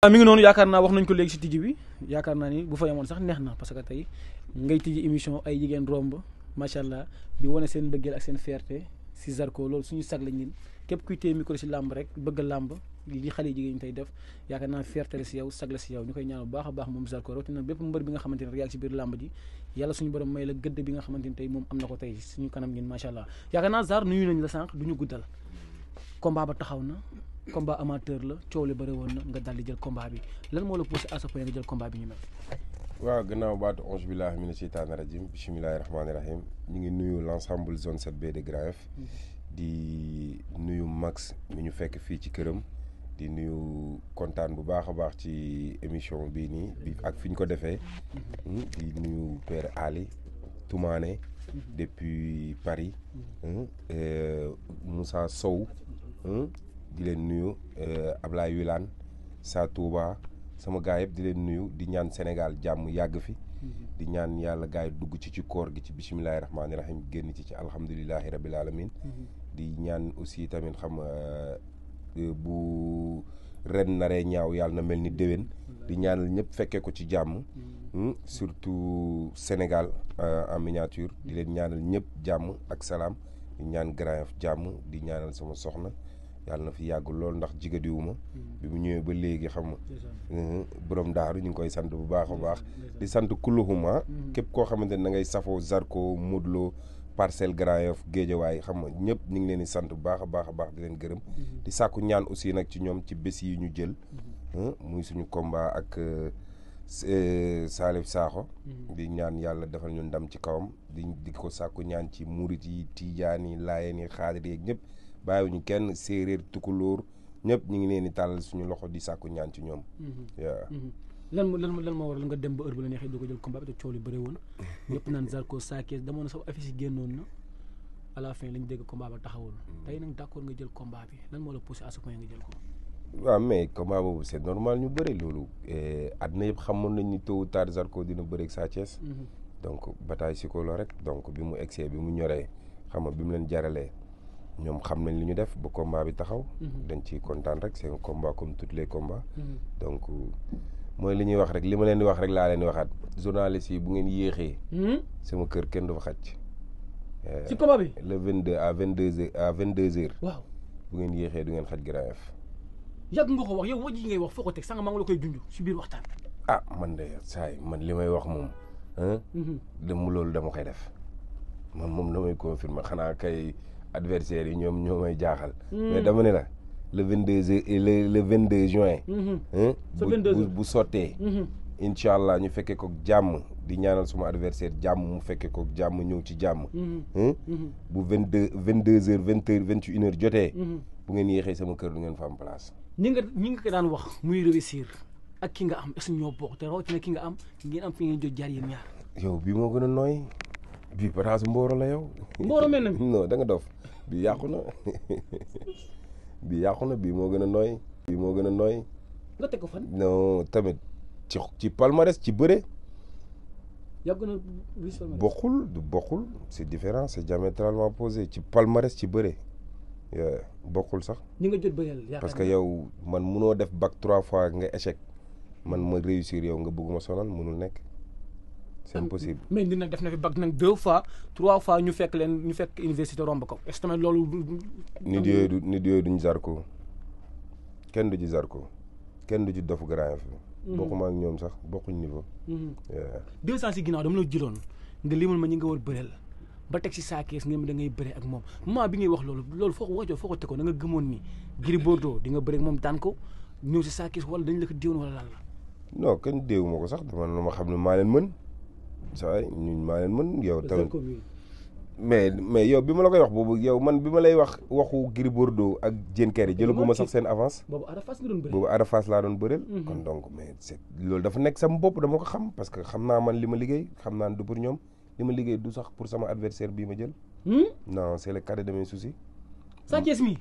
mi ngi noonu yaakaar naa wax nañ ko léegi si tijji bi yaakaar naa ni bu fa yemoon sax neex na parce que tey ngay tijji émission ay jigéen romb macha allah di wane seen mbëggeel ak seen fierté si Zarko loolu suñu sag la ñun képp kuy téye micro si làmb rek bëgg làmb li xale jigéen ñi tey def yaakaar naa fierté la si yow sag la si yow ñu koy ñaan bu baax a baax moom Zarko rawatina bépp mbër bi nga xamante ne rek yaa ngi si biir làmb ji yàlla suñu borom may la gëdd bi nga xamante ne tey moom am na ko tey suñu kanam ngeen macha allah yaakaar naa Zar nuyu nañ la sànq du ñu guddal combat ba taxaw na combat amateur la coow li bëri woon na nga daal di jël combat bi lan moo la poussé à ce point nga jël combat bi ñu mel. waaw gannaaw baatu auzu billahi mina sheytaani rajim bismillahi rahmaani rahim ñu ngi nuyu l' ensemble zone 7B de Grand Yoff di nuyu Max mi ñu fekk fii ci këram di nuyu kontaan bu baax a baax ci émission bii nii bi ak fi ñu ko defee di nuyu Père Ali Toumane depuis Paris Moussa Sow di leen nuyu Ablaye Wilane Sa Touba sama gaay yëpp di leen nuyu di ñaan Sénégal jàmm yàgg fi di ñaan yàlla gaay dugg ci koor gi ci bisimilahi rahmaani rahim génn ci alhamdulilahi rabil alamin di ñaan aussi tamit xam bu ren naree ñaaw yàlla na mel ni déwén di ñaanal ñëpp fekkee ko ci jàmm surtout Sénégal en miniature di leen ñaanal ñëpp jàmm ak salaam di ñaan Grand Yoff jàmm di ñaanal sama soxna yàlla na fi yàgg lool ndax jigadiwuma bi mu ñëwee ba léegi xam nga borom daaru ñu ngi koy sant bu baax a baax di sant kulluhuma képp koo xamante ne da ngay safoo Zarko Modou Lo Parcelles Grand Yoff Guédiawaye xam nga ñëpp ñu ngi leen di sant bu baax a baax a baax di leen gërëm di sàkku ñaan aussi nag ci ñoom ci bés yi ñu jël muy suñu combat ak Salif Sakho di ñaan yàlla defal ñu ndam ci kawam di ko sàkku ñaan ci murit yi tijaan yi laayeen yi xaadir yi ñëpp bàyyiwuñu kenn séeréer tukulóor ñëpp ñu ngi leen di tàllal suñu loxo di sàkku ñaan ci ñoom. lan moo waral nga dem ba heure bu la neexee doo ko jël combat bi te coow li bëri woon ñëpp naan Zarko Sa Thiès damoon na sax affiche yi génnoon na à la fin lañ dégg combat ba taxawul tey nag d'accord nga jël combat bi lan moo la poussé à ce point nga jël ko. waaw mais combat boobu c'est normal ñu bëri loolu àdduna yëpp xamoon nañ ni tôt ou tard Zarko dina bëri ak Sa Thiès donc bataille psycholo rek donc bi mu egsee bi mu ñoree xam nga bi mu leen jaralee. ñoom xam nañ li ñu def ba combat bi taxaw dañ ciy kontaan rek c'est un combat comme tous les combats donc mooy li ñuy wax rek li ma leen di wax rek laa leen di waxaat journalistes yi bu ngeen yéexee sama kër kenn du fa xaj ci combat bi le 22 à 22 heures waaw bu ngeen yéexee du ngeen xaj Grand Yoff yàgg nga ko wax yow waj yi ngay wax foo ko teg sànq maa ngi la koy junj si biir waxtaan man de saay man li may wax moom dem loolu dama koy def man moom damay confirmer xanaa kay adversaires yi ñoom ñoo may jaaxal. mais dama ne la le 22 juin. bu sottee. incha allah ñu fekkee ko jàmm di ñaanal suma adversaire jàmm mu fekkee ko jàmm ñëw ci jàmm. bu 22 heures 21 heures jotee. bu ngeen yéexee sama kër du ngeen fa am place. ñi nga ko daan wax muy réussir ak ki nga am est-ce que ñoo bokk te rawatina ki nga am ngeen am fi ngeen jot jaar yéen ñaar. yow bii moo gën a nooy. bii pataasu mbooro la yow. mbooro mel na non da nga dof bii yàqu na bii moo gën a nooy. bii moo gën a nooy. nga teg ko fan. non tamit ci palmarès ci bëre. yàgg na bokkul c'est différent c'est diamétralement opposé ci palmarès ci bëre bokkul sax. ñi nga jot bëreel parce que yow man munoo def bac 3 fois nga échec man ma réussir yow nga bëgguma sonal munul nekk. c'est impossible. mais nit nag def na fi bac nag 2 fois 3 fois ñu fekk université romb ko est-ce que tamit loolu. nit yooyu duñ Zarko kenn du ci Zarko kenn du ci dofu Grand Yoff. bokkuma ak ñoom sax bokkuñ niveau. 2 ans si ginnaaw dama la jëloon nga limal ma ñi nga war bëreel ba teg si Sa Thiès ngeen da ngay bëre ak moom moment bi ngay wax loolu foo ko tegoon da nga gëmoon ni Gris Bordeaux di nga bëre ak moom daan ko ñëw si Sa Thiès wala dañ la ko déewoon wala lan la. non kenn déewuma ko sax dama ne ma xam ne maa leen mën. saa ñun maa leen mën yow tamit mais yow bi ma la koy wax boobu yow man bi ma lay wax waxu Gris Bordeaux ak Diène Kaïré jëlaguma sax seen avance. boobu Ada Fass laa doon bëreel. kon donc mais c'est loolu dafa nekk sama bopp dama ko xam parce que xam naa man li ma liggéey xam naa du pour ñoom li ma liggéey du sax pour sama adversaire bii ma jël. non c'est le cadet de mes soucis. Sa Thiès mi.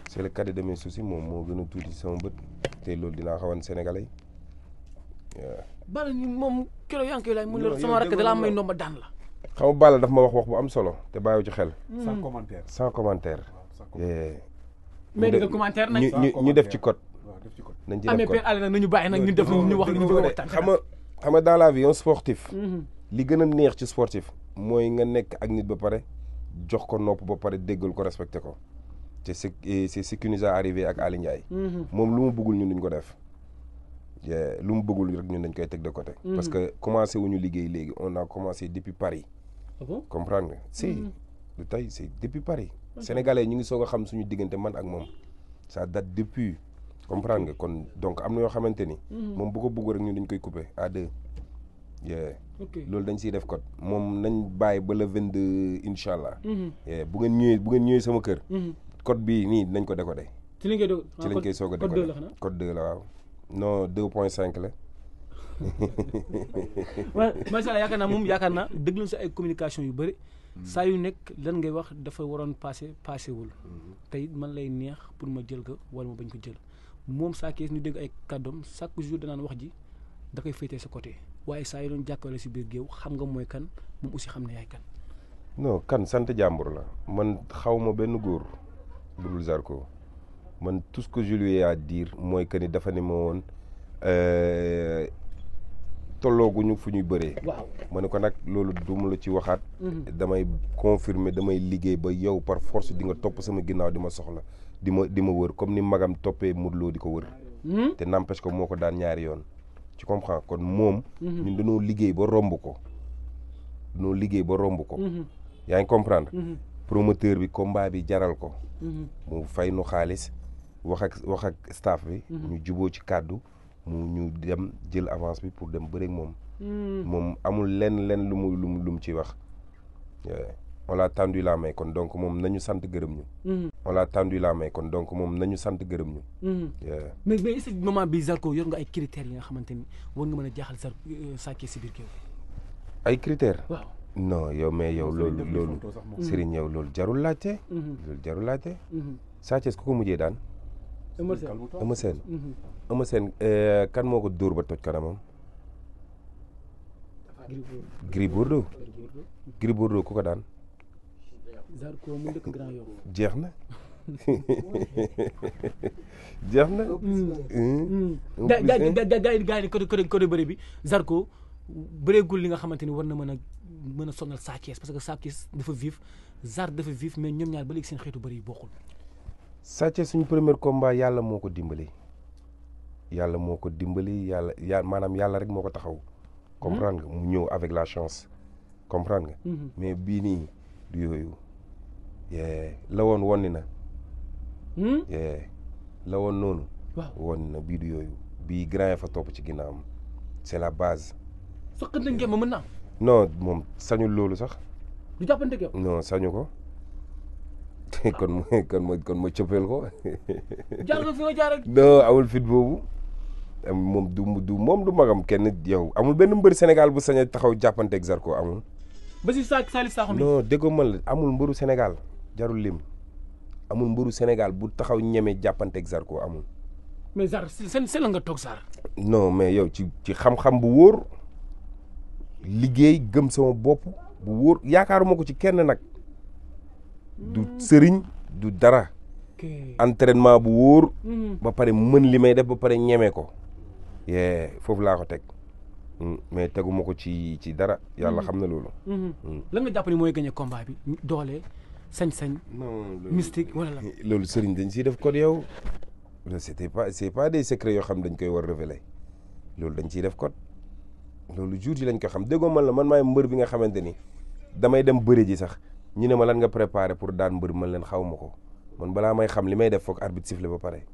c'est le cadet de mes soucis moom moo gën a tuuti sama bët te loolu dinaa xawan sénégalais yi. Balla ni moom kilo yaa ngi koy laaj mu ne sama rakk da laa may ndomba daan la. xam nga Balla daf ma wax bu am solo te bàyyiwu ci xel. sans commentaire. mais dëgg commentaire nag ñu def ci code. nañ ci def Père Alé nag nañu bàyyi nag ñu def ñu wax li ñu bëgg a waxtaan. xam nga dans la vie un sportif. li gën a neex ci sportif mooy nga nekk ak nit ba pare jox ko nopp ba pare déggal ko respecté ko te c'est ce qui nous est arrivé ak Aly Ndiaye. moom lu mu bëggul ñun duñ ko def. lu mu bëggul rek ñun dañ koy teg de côté. parce que commencé wuñu liggéey léegi on a commencé depuis Paris. Ah bon? comprendre nga si du tey c'est depuis Paris. Sénégalais ñu ngi soog a xam suñu diggante man ak moom ça date depuis comprendre nga kon donc am na yoo xamante ni. moom bu ko bëgg rek ñun dañ koy couper à deux. loolu dañ siy def code moom nañ bàyyi ba le 22 incha allah. bu ngeen ñëwee sama kër. code bii nii nañ ko décoder. ci lañ koy soog a décoder code 2 la waaw. non 2.5 la. waaw macha allah yaakaar naa déglu sa ay communication yu bëri. saa yu nekk lan ngay wax dafa waroon passé wul. tey man lay neex pour ma jël ko wala ma bañ ko jël moom Sa Thiès ñu dégg ay kàddoom chaque jour danaan wax ji da koy féetee sa côté waaye saa yu doon jàkkale si biir géew xam nga mooy kan moom aussi xam ne yaay kan. non kan sant jàmbur la man xaw ma benn góor bu dul Zarko man tout ce que je lui ai à dire mooy que ni dafa ne ma woon tollooguñu fu ñuy bëree. waaw ma ne ko nag loolu duma la ci waxaat. damay confirmer damay liggéey ba yow par force di nga topp sama ginnaaw di ma soxla di ma wër comme ni magam toppee Modou Lo di ko wër. te n'empêche que moo ko daan ñaari yoon. tu comprends kon moom. ñun dañoo liggéey ba romb ko. yaa ngi comprendre. promoteur bi combat bi jaral ko. mu fay nu xaalis wax ak staff bi. ñu juboo ci kàddu. ñu dem jël avance bi pour dem bëreeg moom. moom amul lenn lu mu ci wax. on l'a tendu la main kon donc moom nañu sant gërëm ñu. on l'a tendu la main kon donc moom nañu sant gërëm ñu. mais est-ce que moment bi Zarko yor nga ay critères yi nga xamante ni war nga mën a jaaxal Sa Thiès si biir kii. ay critères. waaw non yow mais yow loolu Serigne yow loolu jarul laajte. loolu jarul laajte. Sa Thiès ku ko mujjee daan. Eumeu Sène kan moo ko dóor ba toj kanamam. Gris Bordeaux ku ko daan. Zarko mu dëkk Grand Yoff. jeex na. jeex na. gaa yi côté bëri bi Zarko bëreegul li nga xamante ni war na mën a sonal Sa Thiès parce que Sa Thiès dafa vif Zar dafa vif mais ñoom ñaar ba léegi seen xeetu bëri yi bokkul. Sa Thiès suñu premier combat yàlla moo ko dimbali. yàlla maanaam yàlla rek moo ko taxaw. comprendre nga mu ñëw avec la chance. comprendre nga. mais bii nii du yooyu. la woon wonni na. la woon noonu. waaw wonni na bii du yooyu. bii grand fa topp ci ginnaawam. c'est la base. soqat na ngeen ma mën naa. non moom sañul loolu sax. du jàppante ak yow. non sañu ko. kon ma cëppeel ko. jaar nga fi nga jaar ak. non amul fit boobu. moom du magam kenn yow amul benn mbër Sénégal bu sañ a taxaw jàppanteeg Zarko amul. ba si Salif Sakho mi. non déggoo man la amul mbëru Sénégal jarul lim amul mbëru Sénégal bu taxaw ñeme jàppanteeg Zarko amul. mais Zar seen la nga toog Zar. non mais yow ci xam-xam bu wóor liggéey gëm sama bopp bu wóor yaakaaruma ko ci kenn nag. du sëriñ du dara. entraînement bu wóor. ba pare mën li may def ba pare ñeme ko. foofu laa ko teg. mais teguma ko ci dara yàlla xam na loolu. lan nga jàpp ni mooy gagné combat bi doole sañ-sañ. non mystique wala la. loolu sëriñ dañ siy def code yow. loolu c'est pas des secrets yoo xam dañ koy war révéler loolu dañ ciy def code loolu jour yi lañ ko xam déggoo man la man maay mbër bi nga xamante ni damay dem bëri ji sax ñu ne ma lan nga préparé pour daan mbër man leen xaw ma ko man balaa may xam li may def foog arbitre sifflé ba pare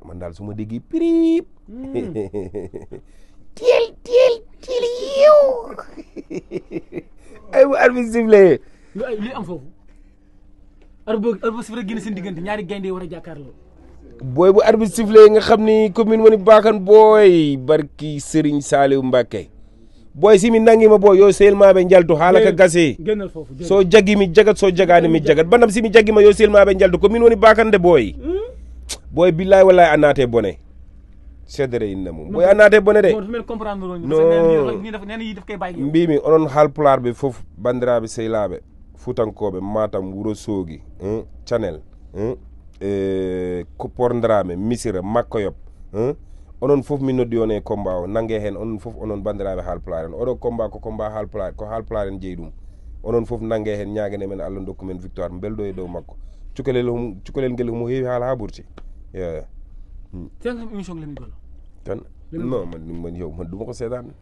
man daal su ma déggee prip teel yow ay bu arbitre sifflé li am foofu arbitre sifflé génn seen diggante ñaari gaynde war a jàkkaarloo. booy bu arbitre sifflé nga xam ni commune woni baakan booy barki Serigne Saliou Mbacké booy simi nangi ma booy yo selmaɓe jaltu haalaka gase so jagimi jagat so jagani mi jagat bandam simi jaggima yo selmaɓe jaltu ko min woni bakande booy booy billahi wallahi a naate bone seddere inna mum booy a naate bone de non mbimi onon haalpularɓe foof bandiraɓe sehilaɓe futankoɓe matam Wourossogui Thianel ko Porndrame Missira Makkoyop onon fof min noddi on e combat o nangue hen onon fof onon bandiraɓe haalpulaar en oɗo combat ko combat haalpulaar ko haalpulaar en jeeyi ɗum onon fof nangue hen ñaguene men Allah dokku men victoire belɗo e dow makko cukalel ngel homo heewi haala ha ɓurti ten kam émission Lamine Golo tan non man yow man duma ko seetaan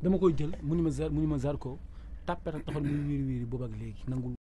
dama koy jël mu ni ma Zarko tàppeta taxoon muy wiiri wiiri boobu ak léegi nangul